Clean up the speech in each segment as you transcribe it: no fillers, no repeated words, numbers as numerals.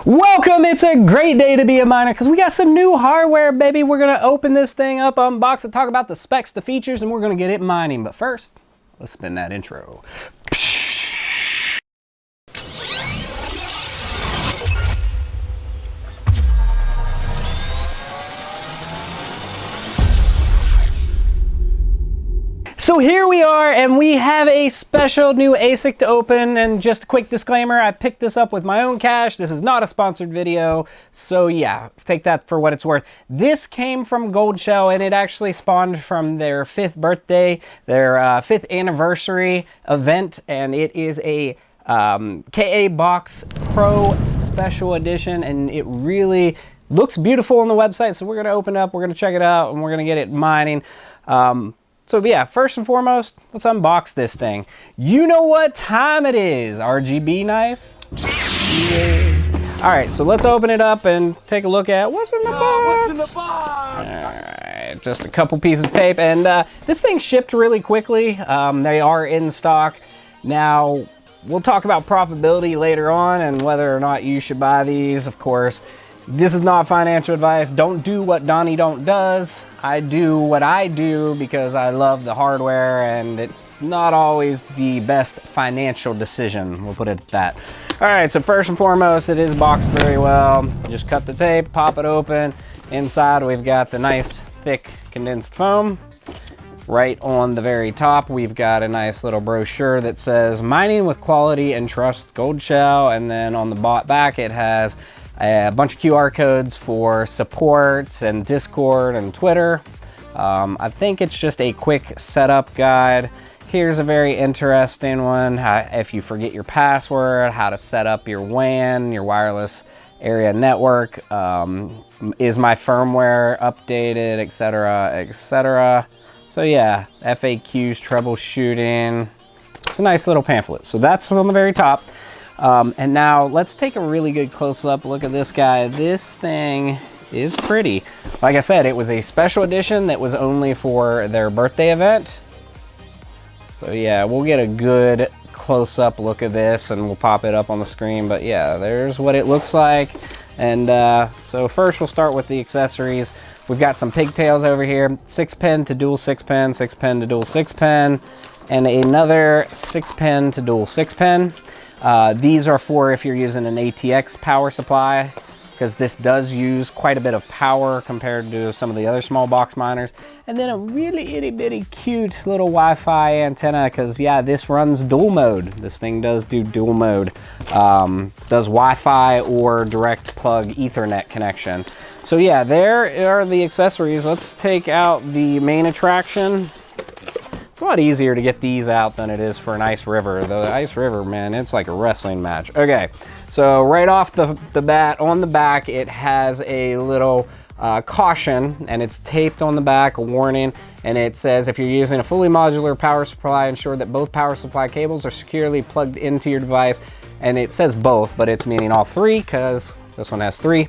Welcome, it's a great day to be a miner because we got some new hardware, baby. We're going to open this thing up, unbox it, talk about the specs, the features, and we're going to get it mining. But first, let's spin that intro. So here we are, and we have a special new ASIC to open. And just a quick disclaimer, I picked this up with my own cash. This is not a sponsored video, so yeah, take that for what it's worth. This came from Goldshell, and it actually spawned from their 5th birthday, their 5th anniversary event, and it is a KA Box Pro Special Edition, and it really looks beautiful on the website. So we're gonna open it up, we're gonna check it out, and we're gonna get it mining. So yeah, first and foremost, let's unbox this thing. You know what time it is, RGB knife? Yes. All right, so let's open it up and take a look at what's in the box. What's in the box? All right, just a couple pieces of tape, and this thing shipped really quickly. They are in stock. Now, we'll talk about profitability later on and whether or not you should buy these, of course. This is not financial advice. Don't do what Donnie Don't does. I do what I do because I love the hardware, and it's not always the best financial decision. We'll put it at that. All right, so first and foremost, it is boxed very well. Just cut the tape, pop it open. Inside, we've got the nice, thick, condensed foam. Right on the very top, we've got a nice little brochure that says Mining with Quality and Trust Goldshell, and then on the back, it has a bunch of QR codes for support and Discord and Twitter. I think it's just a quick setup guide. Here's a very interesting one. If you forget your password, how to set up your WAN, your wireless area network. Is my firmware updated, etc., etc. So yeah, FAQs, troubleshooting. It's a nice little pamphlet. So that's on the very top. And now let's take a really good close-up look at this guy. This thing is pretty. Like I said, it was a special edition that was only for their birthday event. So yeah, we'll get a good close-up look at this and we'll pop it up on the screen. But yeah, there's what it looks like. And so first we'll start with the accessories. We've got some pigtails over here, 6-pin to dual 6-pin, 6-pin to dual 6-pin, and another 6-pin to dual 6-pin. These are for if you're using an ATX power supply, because this does use quite a bit of power compared to some of the other small box miners. And then a really itty bitty cute little Wi-Fi antenna, because yeah, this runs dual mode. This thing does do dual mode. Does Wi-Fi or direct plug Ethernet connection. So yeah, there are the accessories. Let's take out the main attraction. It's a lot easier to get these out than it is for an IceRiver. The IceRiver, man, it's like a wrestling match. Okay, so right off the bat, on the back, it has a little caution, and it's taped on the back, a warning, and it says if you're using a fully modular power supply, ensure that both power supply cables are securely plugged into your device. And it says both, but it's meaning all three, because this one has 3.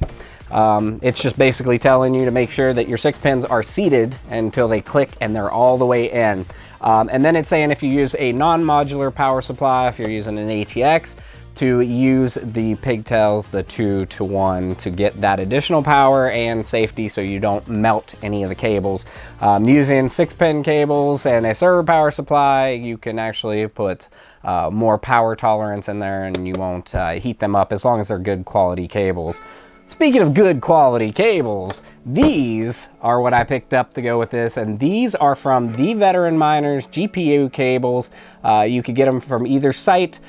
It's just basically telling you to make sure that your 6 pins are seated until they click and they're all the way in. And then it's saying if you use a non-modular power supply, if you're using an ATX, to use the pigtails, the 2-to-1, to get that additional power and safety so you don't melt any of the cables. Using 6-pin cables and a server power supply, you can actually put more power tolerance in there and you won't heat them up as long as they're good quality cables. Speaking of good quality cables, these are what I picked up to go with this, and these are from the Veteran Miners GPU cables. You could get them from either site.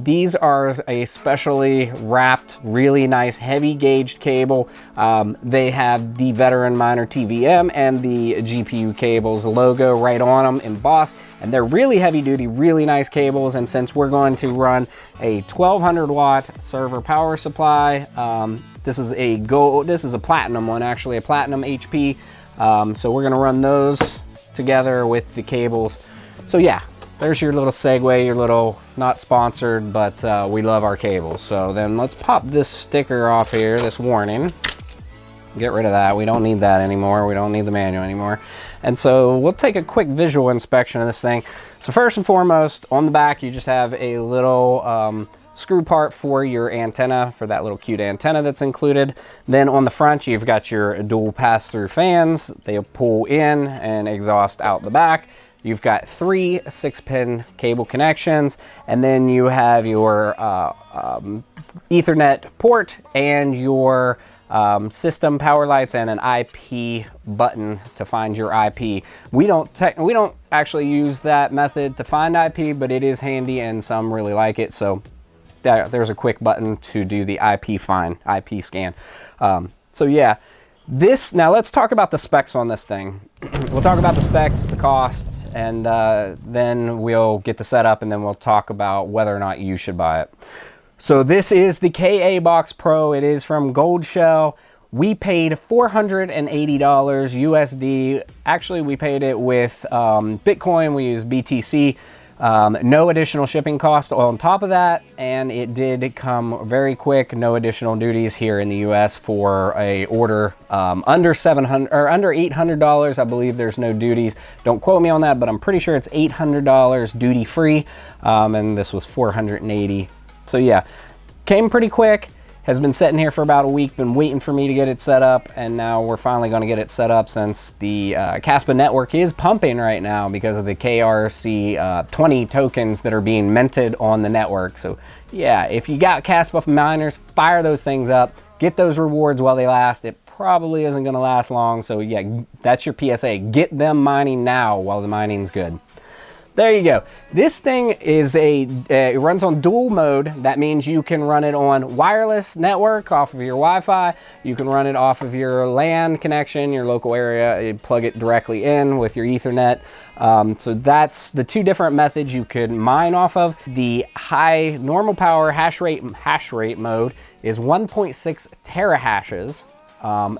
These are a specially wrapped, really nice heavy gauged cable. They have the Veteran Miner TVM and the GPU cables logo right on them embossed, and they're really heavy duty, really nice cables. And since we're going to run a 1200 watt server power supply, this is a platinum one, actually a platinum HP. So we're gonna run those together with the cables. So yeah, there's your little segue, your little, not sponsored, but we love our cables. So then let's pop this sticker off here, this warning. Get rid of that, we don't need that anymore. We don't need the manual anymore. And so we'll take a quick visual inspection of this thing. So first and foremost, on the back, you just have a little screw part for your antenna, for that little cute antenna that's included. Then on the front, you've got your dual pass-through fans. They pull in and exhaust out the back. You've got 3 6-pin cable connections, and then you have your Ethernet port and your system power lights and an IP button to find your IP. We don't actually use that method to find IP, but it is handy and some really like it. So there's a quick button to do the IP scan. So yeah, now let's talk about the specs on this thing. We'll talk about the specs, the costs, and then we'll get the setup, and then we'll talk about whether or not you should buy it. So this is the KA Box Pro. It is from Goldshell. We paid $480 USD. Actually, we paid it with Bitcoin. We use BTC. No additional shipping cost on top of that, and it did come very quick. No additional duties here in the US for a order under $700 or under $800. I believe there's no duties. Don't quote me on that, but I'm pretty sure it's $800 duty free, and this was $480. So yeah, came pretty quick. Has been sitting here for about a week, been waiting for me to get it set up, and now we're finally going to get it set up since the Kaspa network is pumping right now because of the KRC20 tokens that are being minted on the network. So yeah, if you got Kaspa miners, fire those things up, get those rewards while they last. It probably isn't going to last long, so yeah, that's your PSA. Get them mining now while the mining's good. There you go. This thing is it runs on dual mode. That means you can run it on wireless network off of your Wi-Fi. You can run it off of your LAN connection, your local area. You plug it directly in with your Ethernet. So that's the 2 different methods you could mine off of. The high normal power hash rate mode is 1.6 terahashes,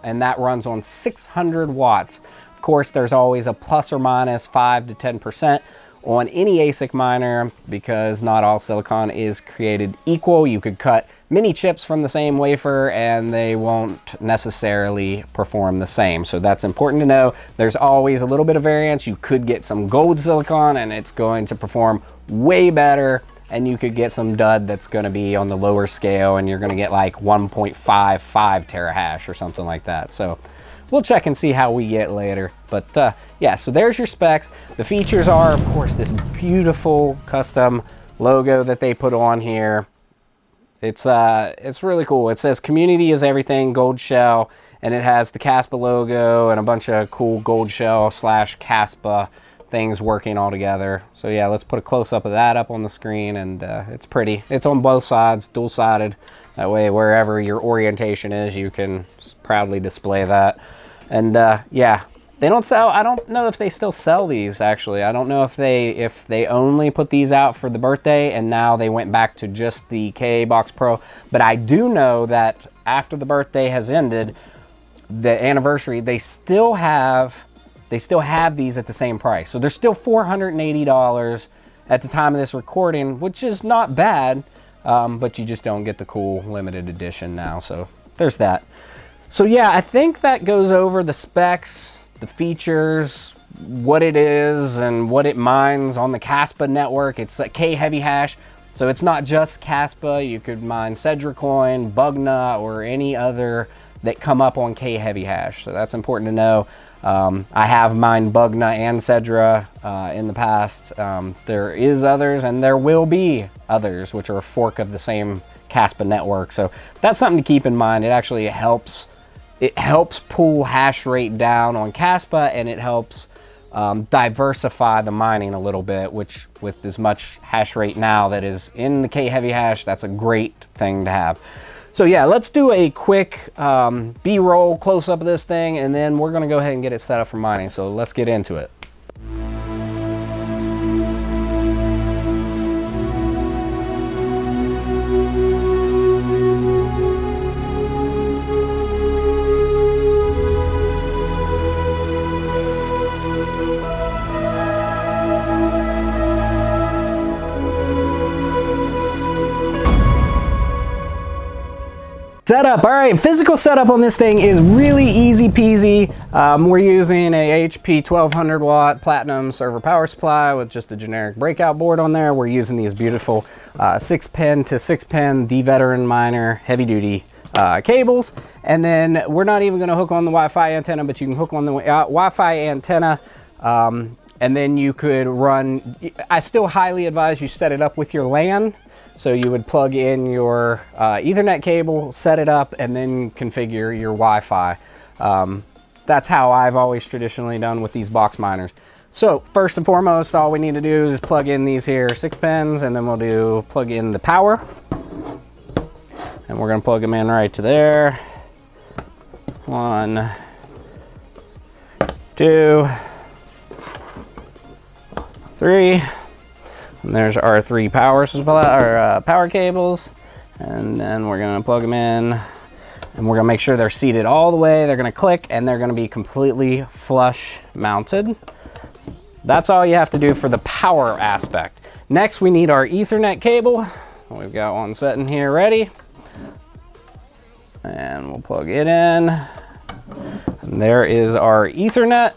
and that runs on 600 watts. Of course, there's always a plus or minus 5 to 10% on any ASIC miner because not all silicon is created equal. You could cut many chips from the same wafer and they won't necessarily perform the same. So that's important to know. There's always a little bit of variance. You could get some gold silicon and it's going to perform way better, and you could get some dud that's going to be on the lower scale and you're going to get like 1.55 terahash or something like that. So we'll check and see how we get later. But yeah, so there's your specs. The features are, of course, this beautiful custom logo that they put on here. It's really cool. It says community is everything, Goldshell, and it has the Kaspa logo and a bunch of cool Goldshell / Kaspa things working all together. So yeah, let's put a close-up of that up on the screen, and it's pretty. It's on both sides, dual-sided. That way, wherever your orientation is, you can proudly display that. And yeah, they don't sell. I don't know if they still sell these, actually. I don't know if they only put these out for the birthday and now they went back to just the KA Box Pro. But I do know that after the birthday has ended, the anniversary, they still have these at the same price. So they're still $480 at the time of this recording, which is not bad, but you just don't get the cool limited edition now. So there's that. So yeah, I think that goes over the specs, the features, what it is, and what it mines on the Kaspa network. It's a KHeavyHash, so it's not just Kaspa. You could mine Cedra Coin, Bugna, or any other that come up on KHeavyHash. So that's important to know. I have mined Bugna and Cedra in the past. There is others, and there will be others, which are a fork of the same Kaspa network. So that's something to keep in mind. It actually helps. It helps pull hash rate down on Kaspa, and it helps diversify the mining a little bit, which with as much hash rate now that is in the KHeavyHash, that's a great thing to have. So yeah, let's do a quick B-roll close-up of this thing, and then we're gonna go ahead and get it set up for mining. So let's get into it. Setup. All right, physical setup on this thing is really easy peasy. We're using a HP 1200 watt platinum server power supply with just a generic breakout board on there. We're using these beautiful 6-pin to 6-pin The Veteran Miner heavy duty cables. And then we're not even gonna hook on the Wi-Fi antenna, but you can hook on the Wi-Fi antenna. And then you could run, I still highly advise you set it up with your LAN. So you would plug in your Ethernet cable, set it up, and then configure your Wi-Fi. That's how I've always traditionally done with these box miners. So first and foremost, all we need to do is plug in these here 6 pins, and then we'll plug in the power. And we're gonna plug them in right to there. 1, 2, 3. And there's our 3 power supply, or power cables, and then we're gonna plug them in, and we're gonna make sure they're seated all the way. They're gonna click, and they're gonna be completely flush mounted. That's all you have to do for the power aspect. Next, we need our Ethernet cable. We've got one sitting here ready, and we'll plug it in. And there is our Ethernet.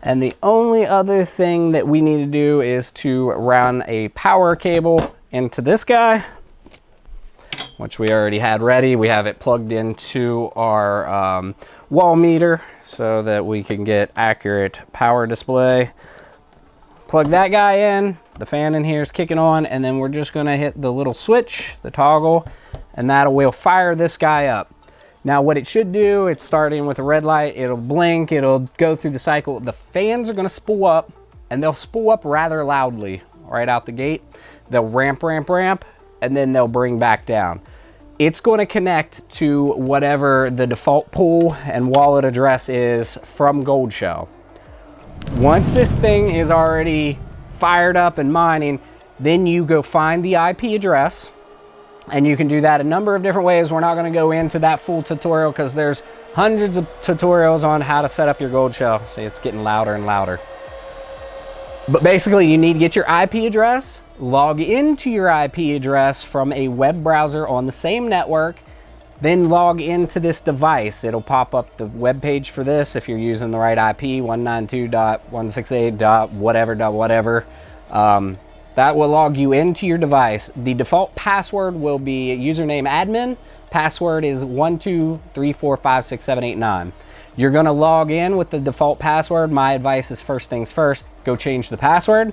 And the only other thing that we need to do is to run a power cable into this guy, which we already had ready. We have it plugged into our wall meter so that we can get accurate power display. Plug that guy in, the fan in here is kicking on, and then we're just gonna hit the little switch, the toggle, and that will fire this guy up. Now what it should do, it's starting with a red light, it'll blink, it'll go through the cycle. The fans are gonna spool up, and they'll spool up rather loudly right out the gate. They'll ramp, and then they'll bring back down. It's gonna connect to whatever the default pool and wallet address is from Goldshell. Once this thing is already fired up and mining, then you go find the IP address. And you can do that a number of different ways. We're not going to go into that full tutorial because there's hundreds of tutorials on how to set up your Goldshell. See, it's getting louder and louder. But basically, you need to get your IP address, log into your IP address from a web browser on the same network, then log into this device. It'll pop up the web page for this if you're using the right IP, 192.168.whatever. That will log you into your device. The default password will be username admin. Password is 123456789. You're gonna log in with the default password. My advice is first things first, go change the password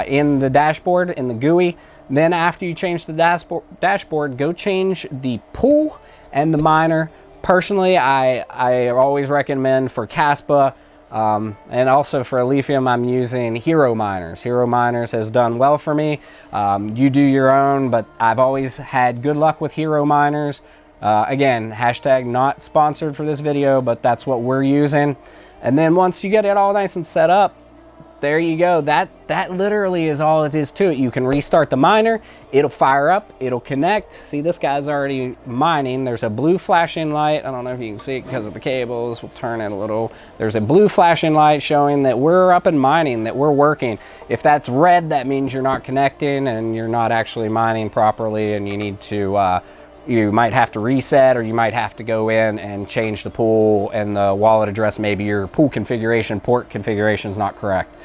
in the dashboard, in the GUI. Then after you change the dashboard, go change the pool and the miner. Personally, I always recommend for Kaspa, and also for lithium, I'm using Hero Miners. Hero Miners has done well for me. You do your own, but I've always had good luck with Hero Miners. Again, hashtag not sponsored for this video, but that's what we're using. And then once you get it all nice and set up, there you go. That literally is all it is to it. You can restart the miner, it'll fire up, it'll connect. See, this guy's already mining. There's a blue flashing light. I don't know if you can see it because of the cables. We'll turn it a little. There's a blue flashing light showing that we're up and mining, that we're working. If that's red, that means you're not connecting and you're not actually mining properly, and you need to you might have to reset, or you might have to go in and change the pool and the wallet address. Maybe your pool configuration, port configuration is not correct.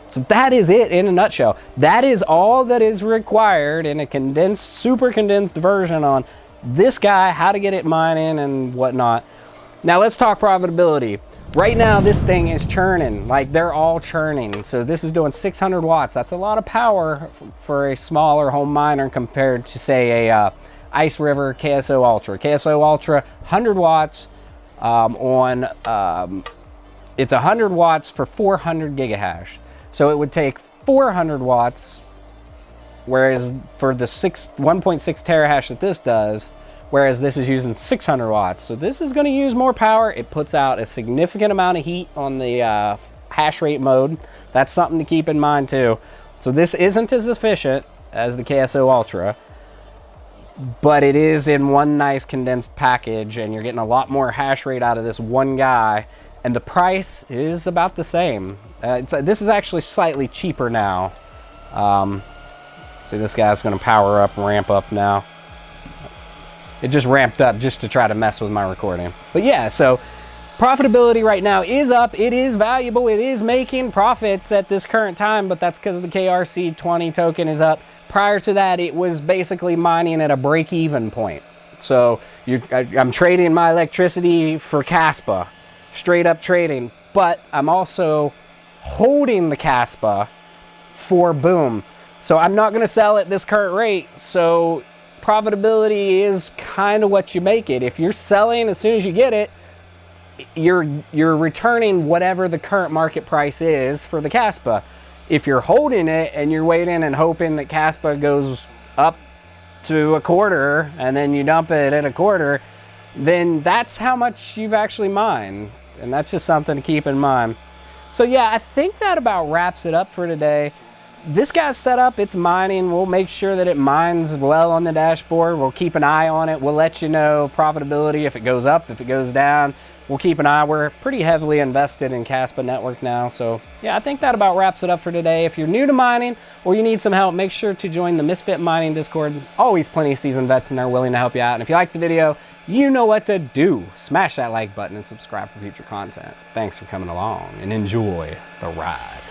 So that is it in a nutshell. That is all that is required in a condensed, super condensed version on this guy, how to get it mining and whatnot. Now let's talk profitability. Right now, this thing is churning, like they're all churning. So this is doing 600 watts. That's a lot of power for a smaller home miner compared to, say, a IceRiver KSO Ultra. KSO Ultra, 100 watts it's 100 watts for 400 gigahash. So it would take 400 watts, whereas for the 1.6 terahash that this does, whereas this is using 600 watts. So this is gonna use more power. It puts out a significant amount of heat on the hash rate mode. That's something to keep in mind too. So this isn't as efficient as the KSO Ultra, but it is in one nice condensed package, and you're getting a lot more hash rate out of this one guy, and the price is about the same. This is actually slightly cheaper now. See, this guy's gonna power up, ramp up now. it just ramped up just to try to mess with my recording. But yeah, so profitability right now is up. It is valuable. It is making profits at this current time, but that's because the KRC20 token is up. Prior to that, it was basically mining at a break-even point. So I'm trading my electricity for Kaspa, straight up trading, but I'm also holding the Kaspa for boom. So I'm not going to sell at this current rate. So profitability is kind of what you make it. If you're selling as soon as you get it, you're returning whatever the current market price is for the Kaspa. If you're holding it and you're waiting and hoping that Kaspa goes up to a quarter and then you dump it at a quarter, then that's how much you've actually mined. And that's just something to keep in mind. So yeah, I think that about wraps it up for today. This guy's set up, it's mining. We'll make sure that it mines well on the dashboard. We'll keep an eye on it. We'll let you know profitability if it goes up, if it goes down. We'll keep an eye. We're pretty heavily invested in Kaspa Network now. So yeah, I think that about wraps it up for today. If you're new to mining or you need some help, make sure to join the Misfit Mining Discord. Always plenty of seasoned vets in there willing to help you out. And if you like the video, you know what to do. Smash that like button and subscribe for future content. Thanks for coming along and enjoy the ride.